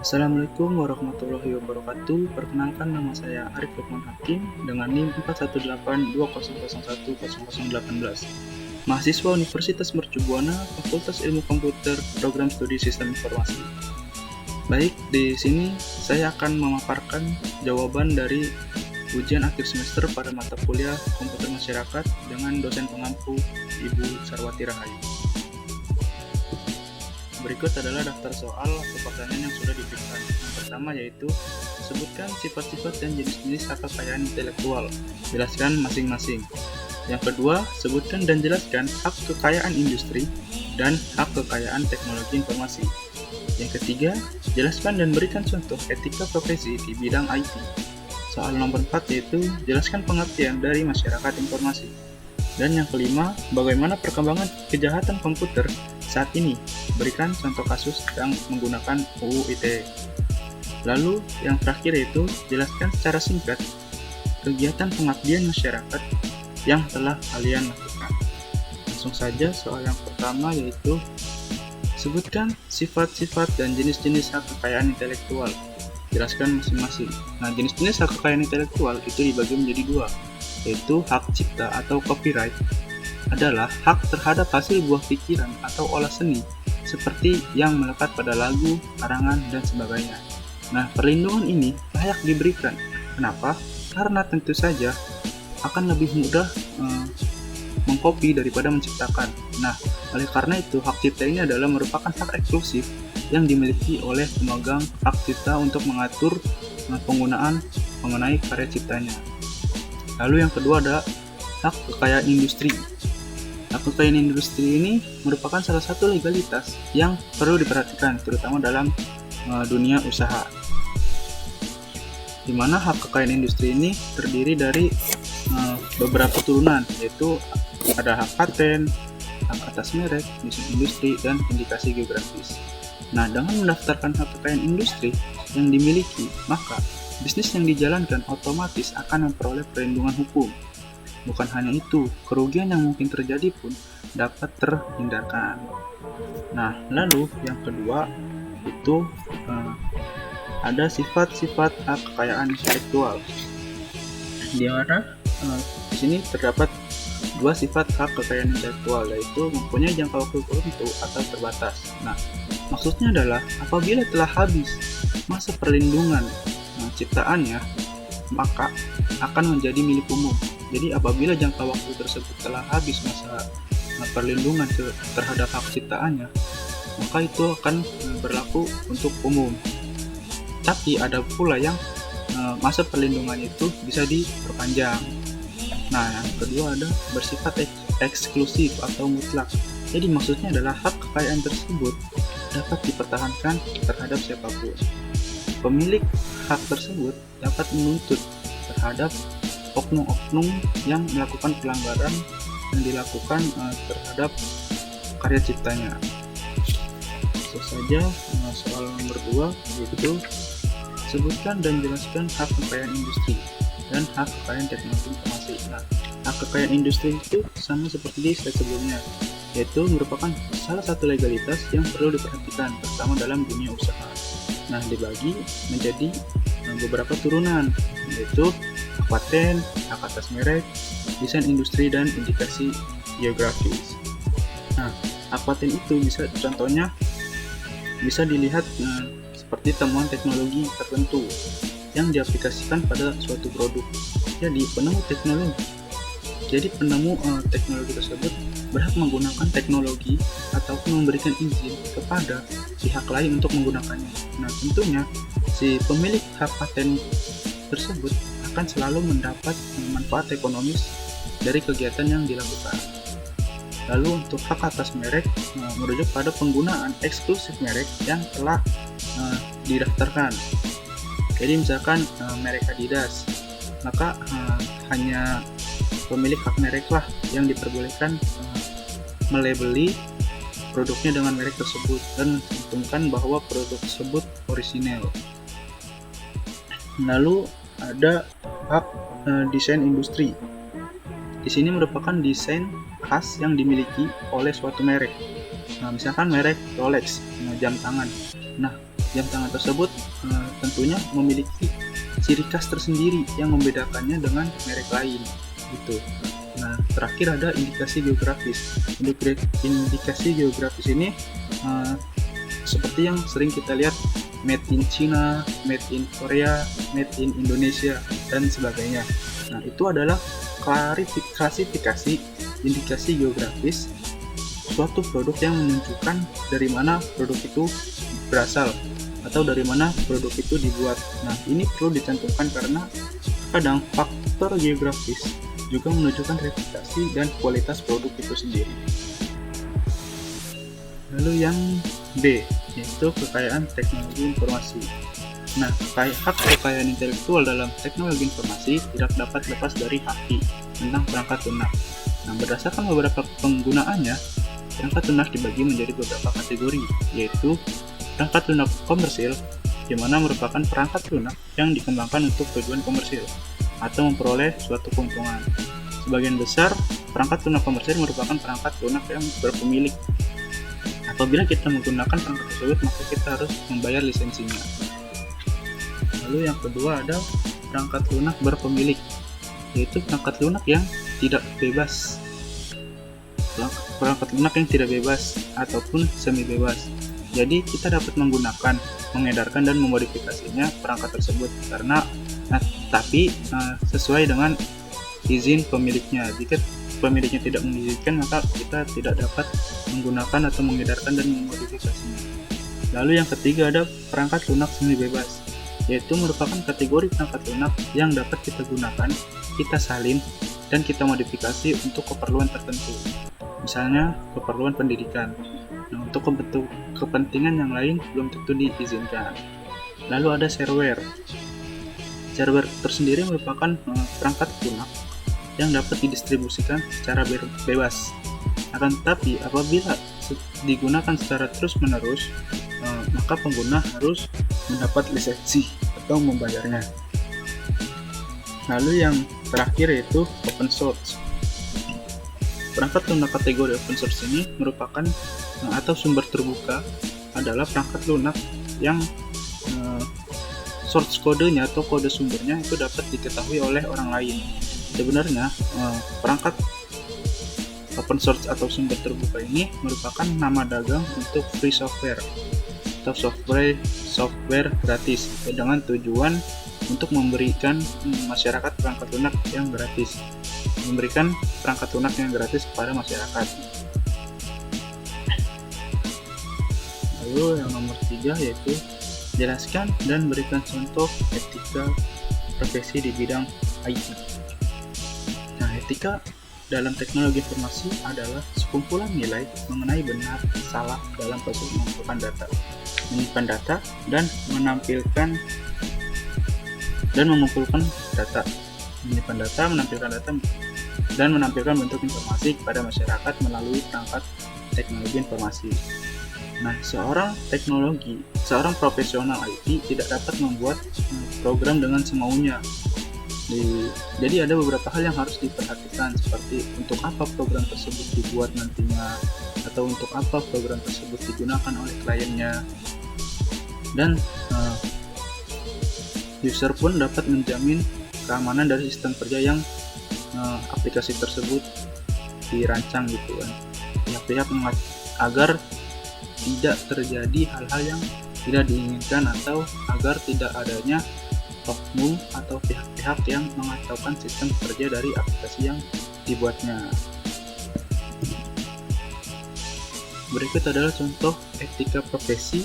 Assalamualaikum warahmatullahi wabarakatuh. Perkenalkan, nama saya Arif Lukman Hakim dengan NIM 41820010018. Mahasiswa Universitas Mercu Buana, Fakultas Ilmu Komputer, Program Studi Sistem Informasi. Baik, di sini saya akan memaparkan jawaban dari ujian akhir semester pada mata kuliah Komputer Masyarakat dengan dosen pengampu Ibu Sarwati Rahayu. Berikut adalah daftar soal atau pertanyaan yang sudah diberikan. Yang pertama yaitu, sebutkan sifat-sifat dan jenis-jenis hak kekayaan intelektual. Jelaskan masing-masing. Yang kedua, sebutkan dan jelaskan hak kekayaan industri dan hak kekayaan teknologi informasi. Yang ketiga, jelaskan dan berikan contoh etika profesi di bidang IT. Soal nomor 4 yaitu, jelaskan pengertian dari masyarakat informasi. Dan yang kelima, bagaimana perkembangan kejahatan komputer saat ini? Berikan contoh kasus yang menggunakan UU ITE. Lalu, yang terakhir yaitu, jelaskan secara singkat kegiatan pengabdian masyarakat yang telah kalian lakukan. Langsung saja soal yang pertama yaitu, sebutkan sifat-sifat dan jenis-jenis hak kekayaan intelektual. Jelaskan masing-masing. Nah, jenis-jenis hak kekayaan intelektual itu dibagi menjadi dua, yaitu hak cipta atau copyright adalah hak terhadap hasil buah pikiran atau olah seni seperti yang melekat pada lagu, karangan, dan sebagainya. Nah, perlindungan ini layak diberikan. Kenapa? Karena tentu saja akan lebih mudah mengcopy daripada menciptakan. Nah, oleh karena itu hak cipta ini adalah merupakan hak eksklusif yang dimiliki oleh pemegang hak cipta untuk mengatur penggunaan mengenai karya ciptanya. Lalu yang kedua ada hak kekayaan industri. Hak kekayaan industri ini merupakan salah satu legalitas yang perlu diperhatikan, terutama dalam dunia usaha. Di mana hak kekayaan industri ini terdiri dari beberapa turunan, yaitu ada hak paten, hak atas merek, desain industri, dan indikasi geografis. Nah, dengan mendaftarkan hak kekayaan industri yang dimiliki, maka bisnis yang dijalankan otomatis akan memperoleh perlindungan hukum. Bukan hanya itu, kerugian yang mungkin terjadi pun dapat terhindarkan. Nah, lalu yang kedua itu ada sifat-sifat hak kekayaan intelektual. Di mana di sini terdapat dua sifat hak kekayaan intelektual, yaitu mempunyai jangka waktu tertentu atau terbatas. Nah, maksudnya adalah apabila telah habis masa perlindungan ciptaannya, maka akan menjadi milik umum. Jadi apabila jangka waktu tersebut telah habis masa perlindungan terhadap hak ciptaannya, maka itu akan berlaku untuk umum. Tapi ada pula yang masa perlindungan itu bisa diperpanjang. Nah, yang kedua ada bersifat eksklusif atau mutlak. Jadi maksudnya adalah hak kekayaan tersebut dapat dipertahankan terhadap siapapun. Pemilik hak tersebut dapat menuntut terhadap oknum-oknum yang melakukan pelanggaran yang dilakukan terhadap karya ciptanya. Langsung saja soal nomor 2 yaitu, sebutkan dan jelaskan hak kekayaan industri dan hak kekayaan teknologi informasi. Nah, hak kekayaan industri itu sama seperti di slide sebelumnya, yaitu merupakan salah satu legalitas yang perlu diperhatikan, terutama dalam dunia usaha. Nah, dibagi menjadi beberapa turunan, yaitu hak paten, hak atas merek, desain industri, dan indikasi geografis. Nah, hak paten itu contohnya bisa dilihat seperti temuan teknologi tertentu yang diaplikasikan pada suatu produk. Jadi penemu teknologi tersebut berhak menggunakan teknologi ataupun memberikan izin kepada pihak lain untuk menggunakannya. Nah, tentunya si pemilik hak paten tersebut akan selalu mendapat manfaat ekonomis dari kegiatan yang dilakukan. Lalu untuk hak atas merek merujuk pada penggunaan eksklusif merek yang telah didaftarkan. Jadi misalkan merek Adidas, maka hanya pemilik hak merek lah yang diperbolehkan melabeli produknya dengan merek tersebut dan mencantumkan bahwa produk tersebut orisinal. Lalu ada hak desain industri. Di sini merupakan desain khas yang dimiliki oleh suatu merek. Nah, misalkan merek Rolex, jam tangan. Nah, Jam tangan tersebut tentunya memiliki ciri khas tersendiri yang membedakannya dengan merek lain gitu. Nah, terakhir ada indikasi geografis. Indikasi geografis ini seperti yang sering kita lihat, made in China, made in Korea, made in Indonesia, dan sebagainya. Nah, itu adalah klasifikasi indikasi geografis suatu produk yang menunjukkan dari mana produk itu berasal atau dari mana produk itu dibuat. Nah, ini perlu dicantumkan karena kadang faktor geografis juga menunjukkan reputasi dan kualitas produk itu sendiri. Lalu yang B, yaitu kekayaan teknologi informasi. Nah, hak kekayaan intelektual dalam teknologi informasi tidak dapat lepas dari HAI tentang perangkat lunak. Nah, berdasarkan beberapa penggunaannya, perangkat lunak dibagi menjadi beberapa kategori, yaitu perangkat lunak komersil, di mana merupakan perangkat lunak yang dikembangkan untuk tujuan komersil atau memperoleh suatu keuntungan. Sebagian besar perangkat lunak komersil merupakan perangkat lunak yang berpemilik. Apabila kita menggunakan perangkat tersebut, maka kita harus membayar lisensinya. Lalu yang kedua ada perangkat lunak berpemilik, yaitu perangkat lunak yang tidak bebas. Perangkat lunak yang tidak bebas ataupun semi bebas. Jadi kita dapat menggunakan, mengedarkan dan memodifikasinya perangkat tersebut tapi sesuai dengan izin pemiliknya. Jika pemiliknya tidak mengizinkan, maka kita tidak dapat menggunakan atau mengedarkan dan memodifikasinya. Lalu yang ketiga ada perangkat lunak semi bebas, yaitu merupakan kategori perangkat lunak yang dapat kita gunakan, kita salin, dan kita modifikasi untuk keperluan tertentu. Misalnya keperluan pendidikan. Nah, untuk kepentingan yang lain belum tentu diizinkan. Lalu ada shareware. Shareware tersendiri merupakan perangkat lunak yang dapat didistribusikan secara bebas. Akan tetapi apabila digunakan secara terus-menerus, maka pengguna harus mendapat lisensi atau membayarnya. Lalu yang terakhir yaitu open source. Perangkat lunak kategori open source ini merupakan atau sumber terbuka adalah perangkat lunak yang source kodenya atau kode sumbernya itu dapat diketahui oleh orang lain. Sebenarnya perangkat open source atau sumber terbuka ini merupakan nama dagang untuk free software atau software gratis dengan tujuan untuk memberikan masyarakat perangkat lunak yang gratis, memberikan perangkat lunak yang gratis kepada masyarakat. Lalu yang nomor 3 yaitu jelaskan dan berikan contoh etika profesi di bidang IT. Nah, etika dalam teknologi informasi adalah sekumpulan nilai mengenai benar salah dalam proses mengumpulkan data, menyimpan data, dan menampilkan dan mengumpulkan data, menyimpan data, menampilkan data, dan menampilkan bentuk informasi kepada masyarakat melalui perangkat teknologi informasi. Nah, seorang profesional IT tidak dapat membuat program dengan semaunya. Jadi ada beberapa hal yang harus diperhatikan, seperti untuk apa program tersebut dibuat nantinya, atau untuk apa program tersebut digunakan oleh kliennya. Dan user pun dapat menjamin keamanan dari sistem kerja yang aplikasi tersebut dirancang gitu kan. Pihak-pihak agar tidak terjadi hal-hal yang tidak diinginkan atau agar tidak adanya oknum atau pihak-pihak yang mengacaukan sistem kerja dari aplikasi yang dibuatnya. Berikut adalah contoh etika profesi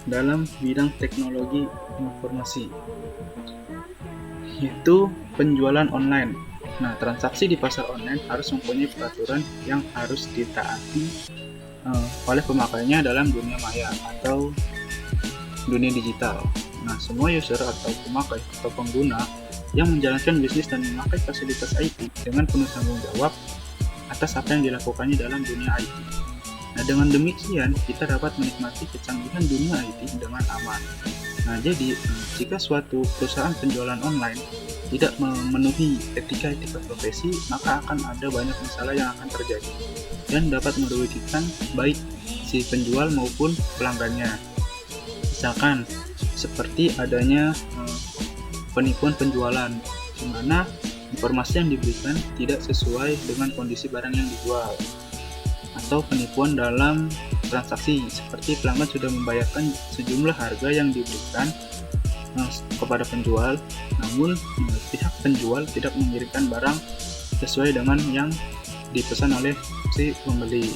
dalam bidang teknologi informasi, yaitu penjualan online. Nah, transaksi di pasar online harus mempunyai peraturan yang harus ditaati oleh pemakainya dalam dunia maya atau dunia digital. Nah, semua user atau pemakai atau pengguna yang menjalankan bisnis dan memakai fasilitas IT dengan penuh tanggung jawab atas apa yang dilakukannya dalam dunia IT. Nah, dengan demikian kita dapat menikmati kecanggihan dunia IT dengan aman. Nah, jadi jika suatu perusahaan penjualan online tidak memenuhi etika-etika profesi, maka akan ada banyak masalah yang akan terjadi dan dapat merugikan baik si penjual maupun pelanggannya. Misalkan seperti adanya penipuan penjualan, di mana informasi yang diberikan tidak sesuai dengan kondisi barang yang dijual, atau penipuan dalam transaksi seperti pelanggan sudah membayarkan sejumlah harga yang diberikan kepada penjual, namun pihak penjual tidak mengirimkan barang sesuai dengan yang dipesan oleh si pembeli.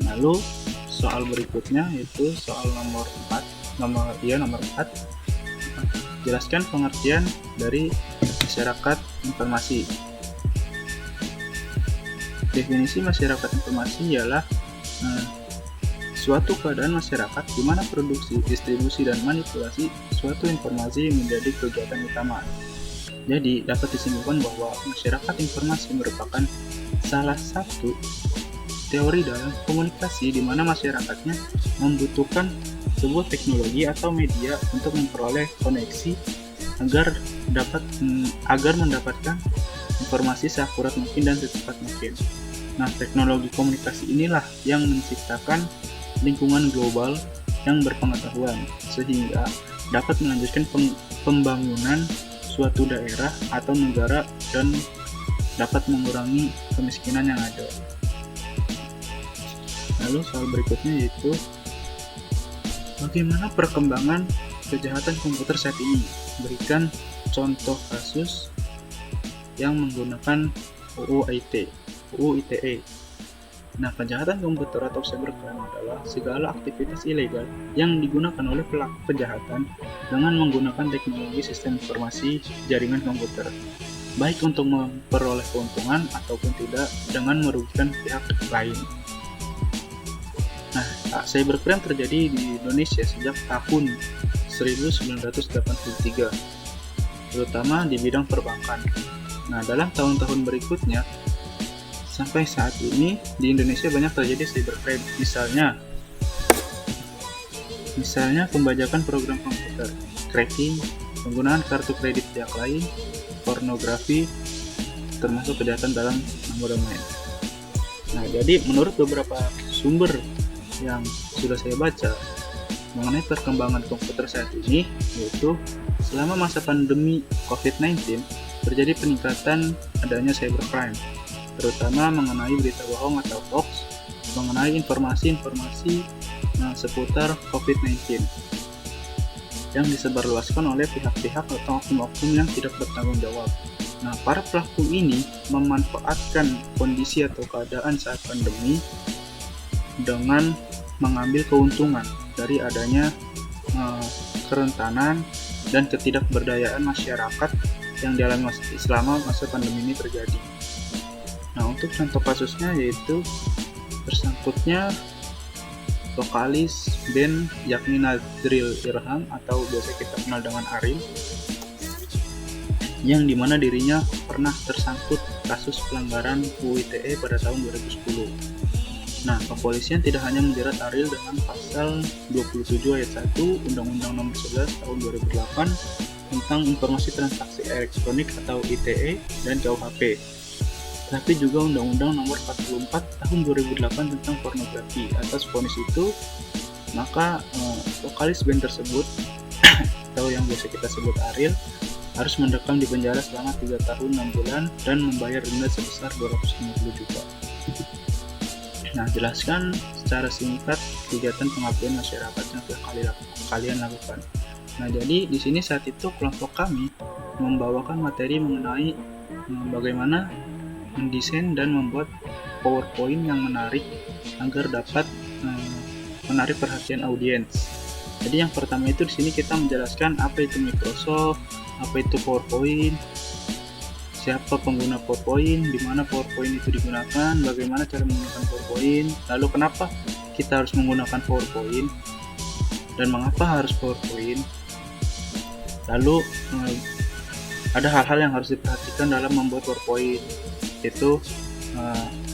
Lalu soal berikutnya yaitu soal nomor 4. Jelaskan pengertian dari masyarakat informasi. Definisi masyarakat informasi ialah suatu keadaan masyarakat di mana produksi, distribusi, dan manipulasi suatu informasi menjadi kegiatan utama. Jadi, dapat disimpulkan bahwa masyarakat informasi merupakan salah satu teori dalam komunikasi di mana masyarakatnya membutuhkan sebuah teknologi atau media untuk memperoleh koneksi agar mendapatkan informasi seakurat mungkin dan secepat mungkin. Nah, teknologi komunikasi inilah yang menciptakan lingkungan global yang berpengetahuan sehingga dapat melanjutkan pembangunan suatu daerah atau negara dan dapat mengurangi kemiskinan yang ada. Lalu soal berikutnya yaitu bagaimana perkembangan kejahatan komputer saat ini. Berikan contoh kasus yang menggunakan UU ITE. Nah, kejahatan komputer atau cybercrime adalah segala aktivitas ilegal yang digunakan oleh pelaku kejahatan dengan menggunakan teknologi sistem informasi jaringan komputer, baik untuk memperoleh keuntungan ataupun tidak dengan merugikan pihak lain. Nah, cybercrime terjadi di Indonesia sejak tahun 1983, terutama di bidang perbankan. Nah, dalam tahun-tahun berikutnya, sampai saat ini di Indonesia banyak terjadi cybercrime, misalnya pembajakan program komputer, cracking, penggunaan kartu kredit pihak lain, pornografi, termasuk kejahatan dalam nama domain. Nah, jadi menurut beberapa sumber yang sudah saya baca mengenai perkembangan komputer saat ini, yaitu selama masa pandemi COVID-19 terjadi peningkatan adanya cybercrime, terutama mengenai berita bohong atau hoax mengenai informasi-informasi seputar COVID-19 yang disebarluaskan oleh pihak-pihak atau oknum-oknum yang tidak bertanggung jawab. Nah, para pelaku ini memanfaatkan kondisi atau keadaan saat pandemi dengan mengambil keuntungan dari adanya kerentanan dan ketidakberdayaan masyarakat yang dialami selama masa pandemi ini terjadi. Nah, untuk contoh kasusnya yaitu tersangkutnya vokalis band yakni Nazril Irham atau biasa kita kenal dengan Ariel, yang dimana dirinya pernah tersangkut kasus pelanggaran UU ITE pada tahun 2010. Nah, kepolisian tidak hanya menjerat Ariel dengan pasal 27 ayat 1 Undang-Undang Nomor 11 tahun 2008 tentang informasi transaksi elektronik atau ITE dan KUHP, tapi juga Undang-Undang Nomor 44 tahun 2008 tentang pornografi. Atas vonis itu, maka vokalis band tersebut atau yang biasa kita sebut Ariel harus mendekam di penjara selama 3 tahun 6 bulan dan membayar denda sebesar 250 juta. Nah, jelaskan secara singkat kegiatan pengabdian masyarakat yang telah kalian lakukan. Nah, jadi di sini saat itu kelompok kami membawakan materi mengenai bagaimana mendesain dan membuat PowerPoint yang menarik agar dapat menarik perhatian audiens. Jadi yang pertama itu di sini kita menjelaskan apa itu Microsoft, apa itu PowerPoint, siapa pengguna PowerPoint, di mana PowerPoint itu digunakan, bagaimana cara menggunakan PowerPoint, lalu kenapa kita harus menggunakan PowerPoint dan mengapa harus PowerPoint. Lalu ada hal-hal yang harus diperhatikan dalam membuat PowerPoint, yaitu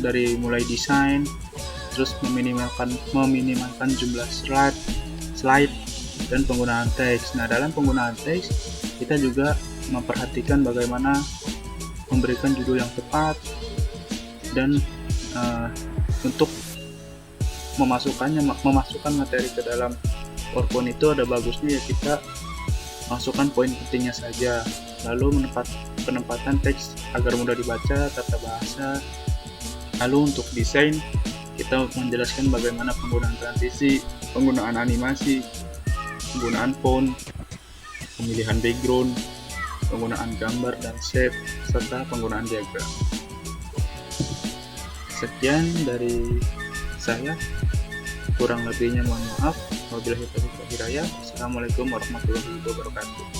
dari mulai desain, terus meminimalkan jumlah slide dan penggunaan teks. Nah, dalam penggunaan teks kita juga memperhatikan bagaimana memberikan judul yang tepat dan untuk memasukkan materi ke dalam PowerPoint itu ada bagusnya ya kita masukkan poin pentingnya saja, lalu penempatan teks agar mudah dibaca, tata bahasa. Lalu untuk desain, kita menjelaskan bagaimana penggunaan transisi, penggunaan animasi, penggunaan font, pemilihan background, penggunaan gambar dan shape, serta penggunaan diagram. Sekian dari saya, kurang lebihnya mohon maaf. Wabillahi taufiq wal hidayah. Assalamualaikum warahmatullahi wabarakatuh.